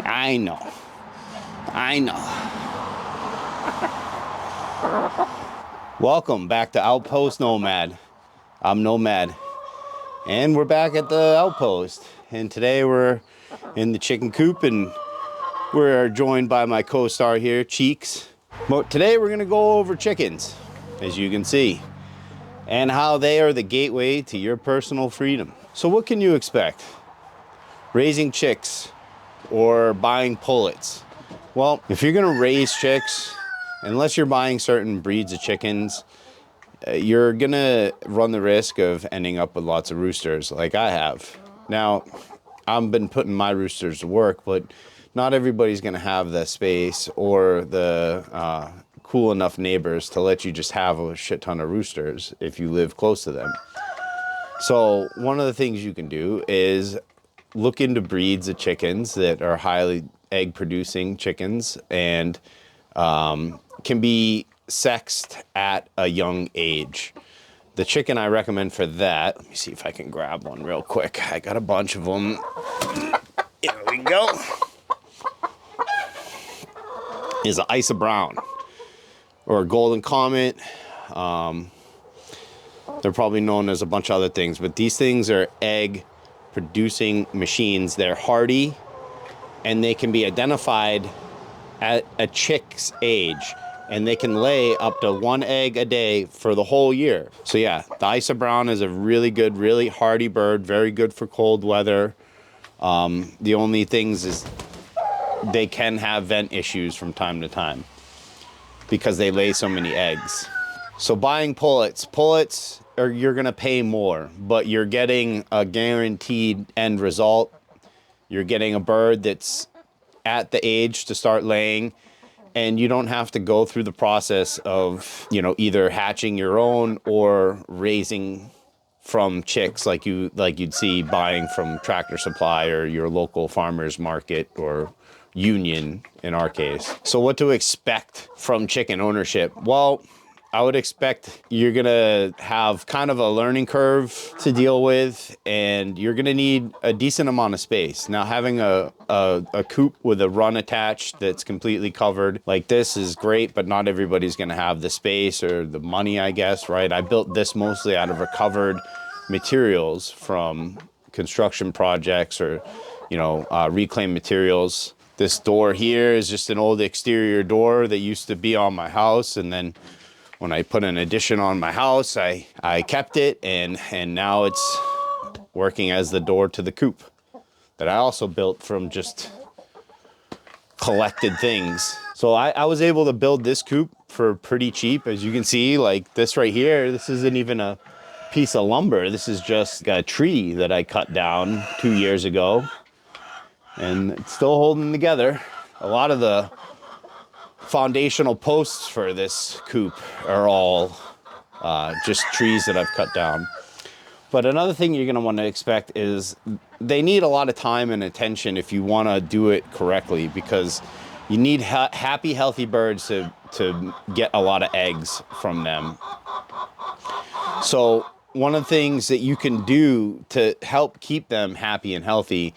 I know. I know. Welcome back to Outpost Nomad. I'm Nomad. And we're back at the Outpost. And today we're in the chicken coop and we're joined by my co-star here, Cheeks. But today we're going to go over chickens, as you can see, and how they are the gateway to your personal freedom. So what can you expect? Raising chicks or buying pullets? Well, if you're going to raise chicks, unless you're buying certain breeds of chickens, you're going to run the risk of ending up with lots of roosters like I have. Now, I've been putting my roosters to work, but not everybody's going to have the space or the cool enough neighbors to let you just have a shit ton of roosters if you live close to them. So one of the things you can do is look into breeds of chickens that are highly egg producing chickens and can be sexed at a young age. The chicken I recommend for that, let me see if I can grab one real quick. I got a bunch of them. Here we go. Is an Isa Brown or a Golden Comet. They're probably known as a bunch of other things, but these things are egg producing machines. They're hardy and they can be identified at a chick's age, and they can lay up to 1 egg a day for the whole year. So yeah, the Isa Brown is a really good, really hardy bird, very good for cold weather. The only things is they can have vent issues from time to time because they lay so many eggs. So buying pullets, you're gonna pay more, but you're getting a guaranteed end result. You're getting a bird that's at the age to start laying, and you don't have to go through the process of, either hatching your own or raising from chicks like you'd see buying from Tractor Supply or your local farmer's market or Union in our case. So what to expect from chicken ownership? Well, I would expect you're gonna have kind of a learning curve to deal with, and you're gonna need a decent amount of space. Now, having a coop with a run attached that's completely covered like this is great, but not everybody's gonna have the space or the money, I guess, right? I built this mostly out of recovered materials from construction projects or, reclaimed materials. This door here is just an old exterior door that used to be on my house, and then when I put an addition on my house, I kept it, and now it's working as the door to the coop that I also built from just collected things. So I was able to build this coop for pretty cheap. As you can see, like this right here, this isn't even a piece of lumber. This is just a tree that I cut down 2 years ago, and it's still holding together. A lot of the foundational posts for this coop are all just trees that I've cut down. But another thing you're going to want to expect is they need a lot of time and attention if you want to do it correctly, because you need happy, healthy birds to get a lot of eggs from them. So one of the things that you can do to help keep them happy and healthy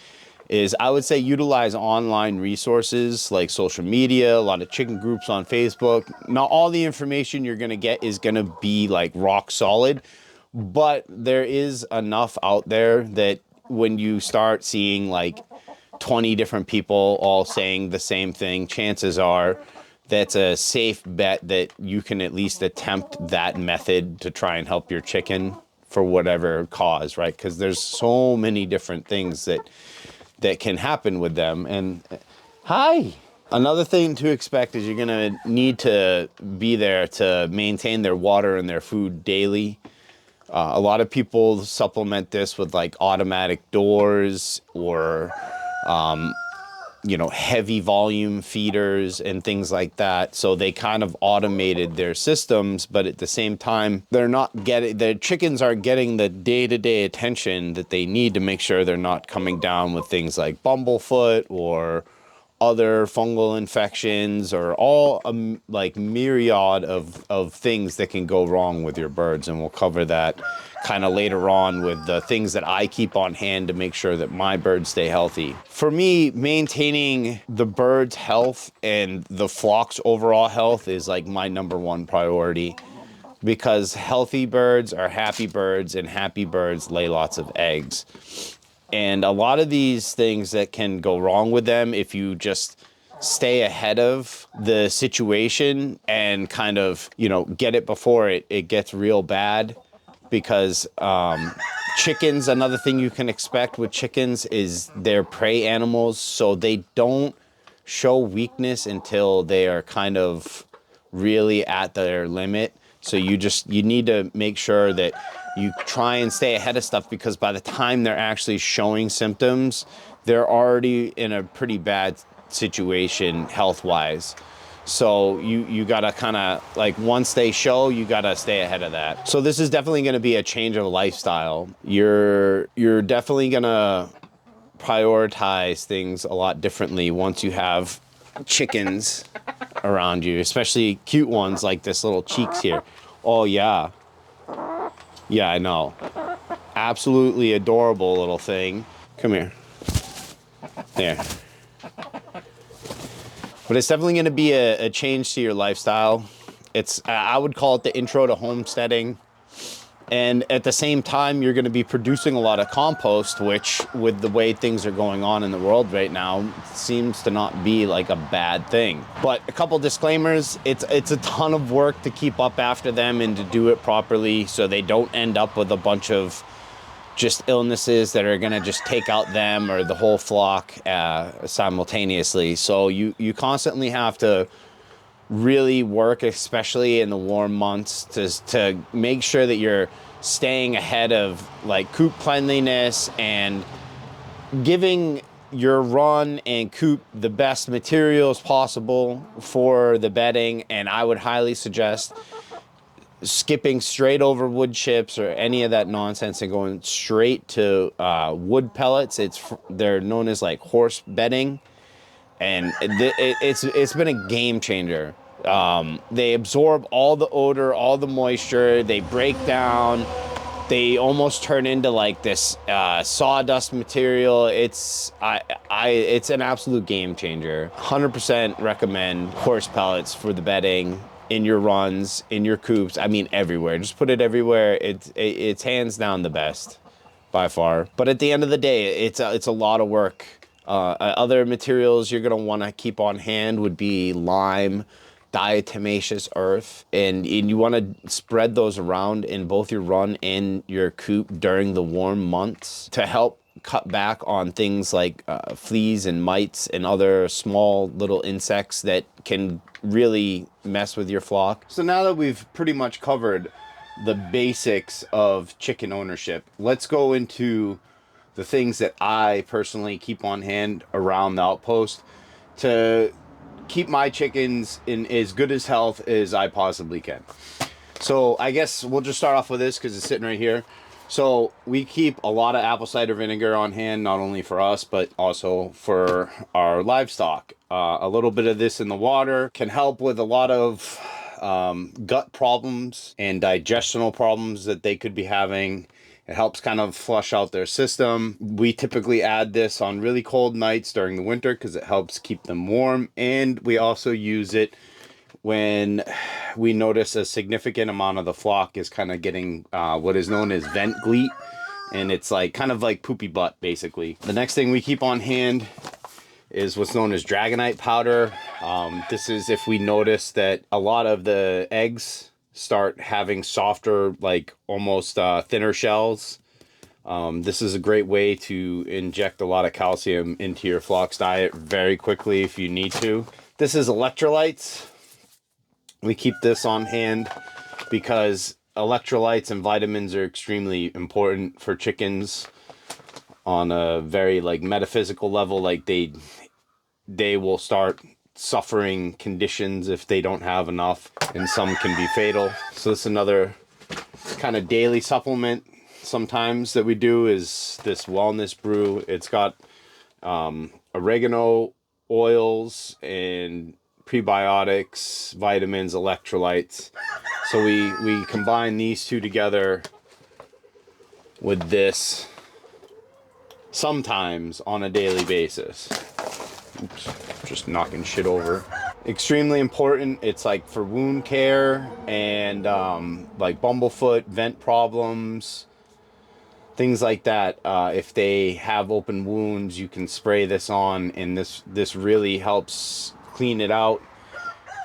is, I would say, utilize online resources like social media, a lot of chicken groups on Facebook. Not all the information you're gonna get is gonna be like rock solid, but there is enough out there that when you start seeing like 20 different people all saying the same thing, chances are that's a safe bet that you can at least attempt that method to try and help your chicken for whatever cause, right? Because there's so many different things that can happen with them. And hi. Another thing to expect is you're gonna need to be there to maintain their water and their food daily. A lot of people supplement this with like automatic doors or, heavy volume feeders and things like that. So they kind of automated their systems, but at the same time, their chickens aren't getting the day-to-day attention that they need to make sure they're not coming down with things like bumblefoot or other fungal infections or all like myriad of things that can go wrong with your birds. And we'll cover that kind of later on with the things that I keep on hand to make sure that my birds stay healthy. For me, maintaining the bird's health and the flock's overall health is like my number one priority, because healthy birds are happy birds, and happy birds lay lots of eggs. And a lot of these things that can go wrong with them, if you just stay ahead of the situation and kind of, get it before it gets real bad. Because chickens, another thing you can expect with chickens is they're prey animals, so they don't show weakness until they are kind of really at their limit. So you need to make sure that you try and stay ahead of stuff, because by the time they're actually showing symptoms, they're already in a pretty bad situation health-wise. So you gotta kind of, like, once they show, you gotta stay ahead of that. So this is definitely gonna be a change of lifestyle. You're definitely gonna prioritize things a lot differently once you have chickens around you, especially cute ones like this little Cheeks here. Oh yeah. Yeah, I know. Absolutely adorable little thing. Come here. There. But it's definitely going to be a change to your lifestyle. I would call it the intro to homesteading. And at the same time, you're going to be producing a lot of compost, which, with the way things are going on in the world right now, seems to not be like a bad thing. But a couple disclaimers: it's a ton of work to keep up after them and to do it properly, so they don't end up with a bunch of just illnesses that are going to just take out them or the whole flock simultaneously. So you constantly have to really work, especially in the warm months, to make sure that you're staying ahead of like coop cleanliness and giving your run and coop the best materials possible for the bedding. And I would highly suggest skipping straight over wood chips or any of that nonsense and going straight to wood pellets. They're known as like horse bedding, and it's been a game changer. They absorb all the odor, all the moisture. They break down. They almost turn into like this sawdust material. It's an absolute game changer. 100% recommend horse pellets for the bedding, in your runs, in your coops. I mean, everywhere. Just put it everywhere. It's hands down the best by far. But at the end of the day, it's a lot of work. Other materials you're gonna want to keep on hand would be lime, diatomaceous earth, and you want to spread those around in both your run and your coop during the warm months to help cut back on things like fleas and mites and other small little insects that can really mess with your flock. So now that we've pretty much covered the basics of chicken ownership, let's go into the things that I personally keep on hand around the outpost to keep my chickens in as good as health as I possibly can. So I guess we'll just start off with this because it's sitting right here. So we keep a lot of apple cider vinegar on hand, not only for us, but also for our livestock. A little bit of this in the water can help with a lot of gut problems and digestional problems that they could be having. It helps kind of flush out their system. We typically add this on really cold nights during the winter because it helps keep them warm. And we also use it when we notice a significant amount of the flock is kind of getting what is known as vent gleat. And it's like kind of like poopy butt, basically. The next thing we keep on hand is what's known as dragonite powder. This is if we notice that a lot of the eggs start having softer, like almost thinner shells. This is a great way to inject a lot of calcium into your flock's diet very quickly if you need to. This is electrolytes. We keep this on hand because electrolytes and vitamins are extremely important for chickens on a very like metaphysical level. Like they will start suffering conditions if they don't have enough, and some can be fatal. So this is another kind of daily supplement sometimes that we do, is this wellness brew. It's got oregano oils and prebiotics, vitamins, electrolytes. So we combine these two together with this sometimes on a daily basis. Oops, just knocking shit over. Extremely important. It's like for wound care and like bumblefoot, vent problems, things like that. If they have open wounds, you can spray this on, and this really helps clean it out.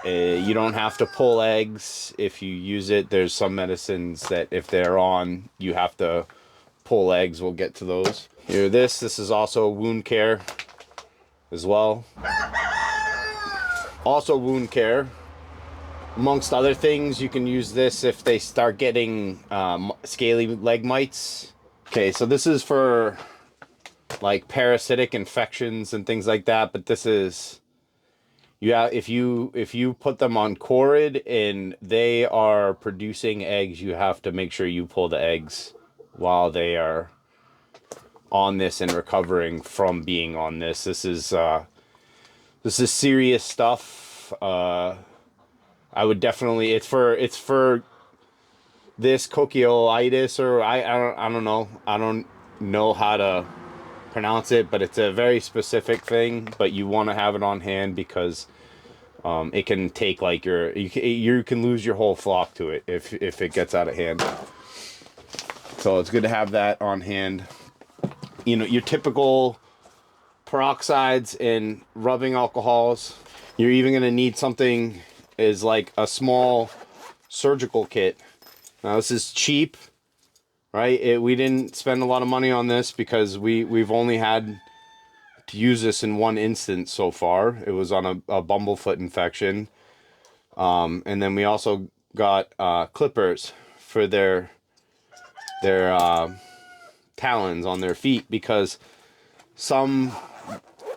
You don't have to pull eggs if you use it. There's some medicines that if they're on, you have to pull eggs. We'll get to those. Here, this is also wound care as well. Also wound care. Amongst other things, you can use this if they start getting scaly leg mites. Okay, so this is for like parasitic infections and things like that, but this is, yeah, if you put them on Corid and they are producing eggs, you have to make sure you pull the eggs while they are on this and recovering from being on this. This is serious stuff. I would definitely, it's for this coccidioitis, or I don't know. I don't know how to pronounce it, but it's a very specific thing, but you want to have it on hand because it can take like you can lose your whole flock to it if it gets out of hand. So it's good to have that on hand. You know, your typical peroxides and rubbing alcohols. You're even going to need something is like a small surgical kit. Now this is cheap, right? We didn't spend a lot of money on this because we've only had to use this in one instance so far. It was on a bumblefoot infection. And then we also got clippers for their talons on their feet, because some,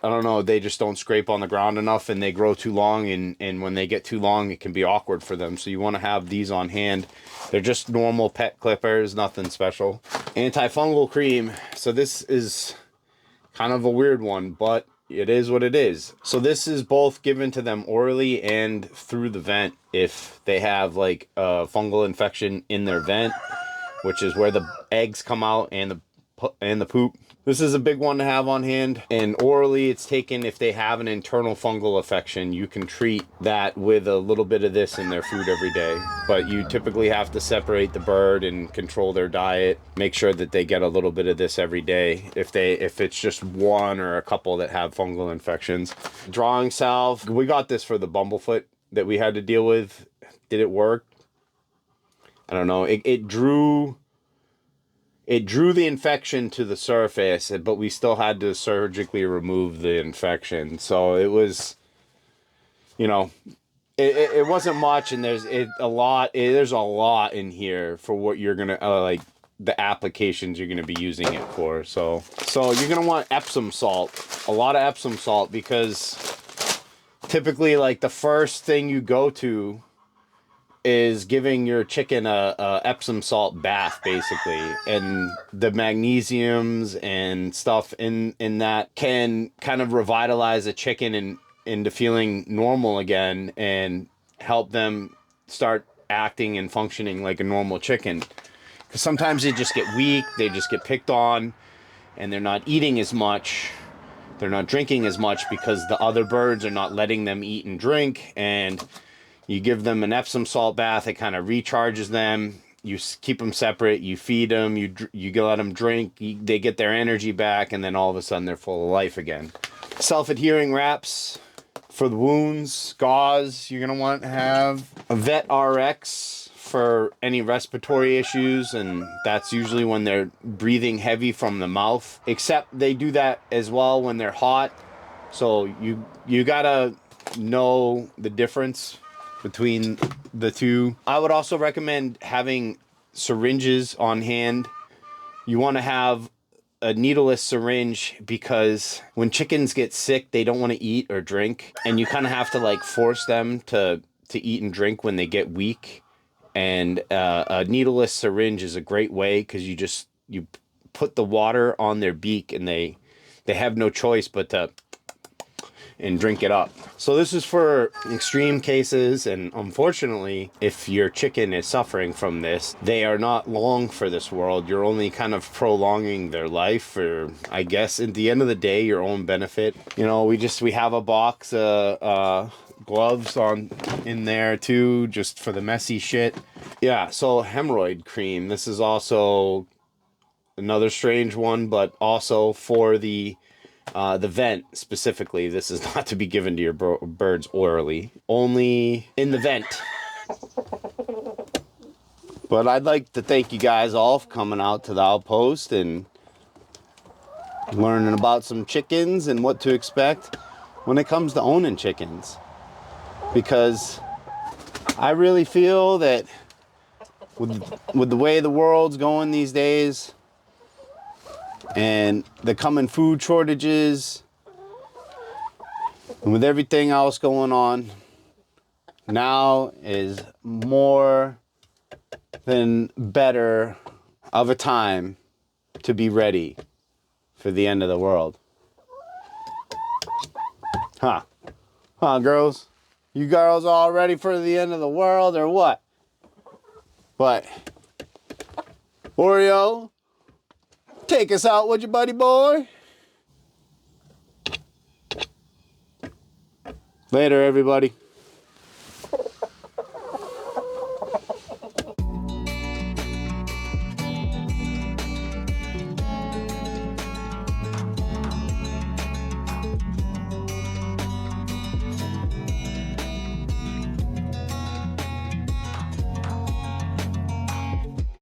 I don't know, they just don't scrape on the ground enough and they grow too long, and when they get too long it can be awkward for them. So you want to have these on hand. They're just normal pet clippers, nothing special. Antifungal cream. So this is kind of a weird one, but it is what it is. So this is both given to them orally and through the vent if they have like a fungal infection in their vent, which is where the eggs come out and the poop. This is a big one to have on hand. And orally it's taken if they have an internal fungal infection. You can treat that with a little bit of this in their food every day. But you typically have to separate the bird and control their diet. Make sure that they get a little bit of this every day if it's just one or a couple that have fungal infections. Drawing salve. We got this for the bumblefoot that we had to deal with. Did it work? I don't know. It drew the infection to the surface, but we still had to surgically remove the infection. So it was, you know, it wasn't much, and there's a lot in here for what you're gonna like the applications you're gonna be using it for. So you're gonna want Epsom salt, a lot of Epsom salt, because typically like the first thing you go to is giving your chicken a Epsom salt bath, basically, and the magnesiums and stuff in that can kind of revitalize a chicken into feeling normal again and help them start acting and functioning like a normal chicken. Because sometimes they just get weak, they just get picked on, and they're not eating as much, they're not drinking as much because the other birds are not letting them eat and drink. And you give them an Epsom salt bath, it kind of recharges them. You keep them separate, you feed them, you let them drink, they get their energy back, and then all of a sudden they're full of life again. Self-adhering wraps for the wounds, gauze. You're going to want to have a Vet RX for any respiratory issues, and that's usually when they're breathing heavy from the mouth, except they do that as well when they're hot. So you got to know the difference between the two. I would also recommend having syringes on hand. You want to have a needleless syringe because when chickens get sick, they don't want to eat or drink, and you kind of have to like force them to eat and drink when they get weak. And a needleless syringe is a great way because you put the water on their beak and they have no choice but to, and drink it up. So this is for extreme cases, and unfortunately, if your chicken is suffering from this, they are not long for this world. You're only kind of prolonging their life for, I guess, at the end of the day, your own benefit. You know, we have a box of gloves on in there too, just for the messy shit. Yeah, so hemorrhoid cream. This is also another strange one, but also for the vent specifically. This is not to be given to your birds orally, only in the vent. But I'd like to thank you guys all for coming out to the outpost and learning about some chickens and what to expect when it comes to owning chickens. Because I really feel that with the way the world's going these days, and the coming food shortages, and with everything else going on, now is more than better of a time to be ready for the end of the world. Huh, girls? You girls all ready for the end of the world or what? But Oreo, take us out, would you, buddy boy? Later, everybody.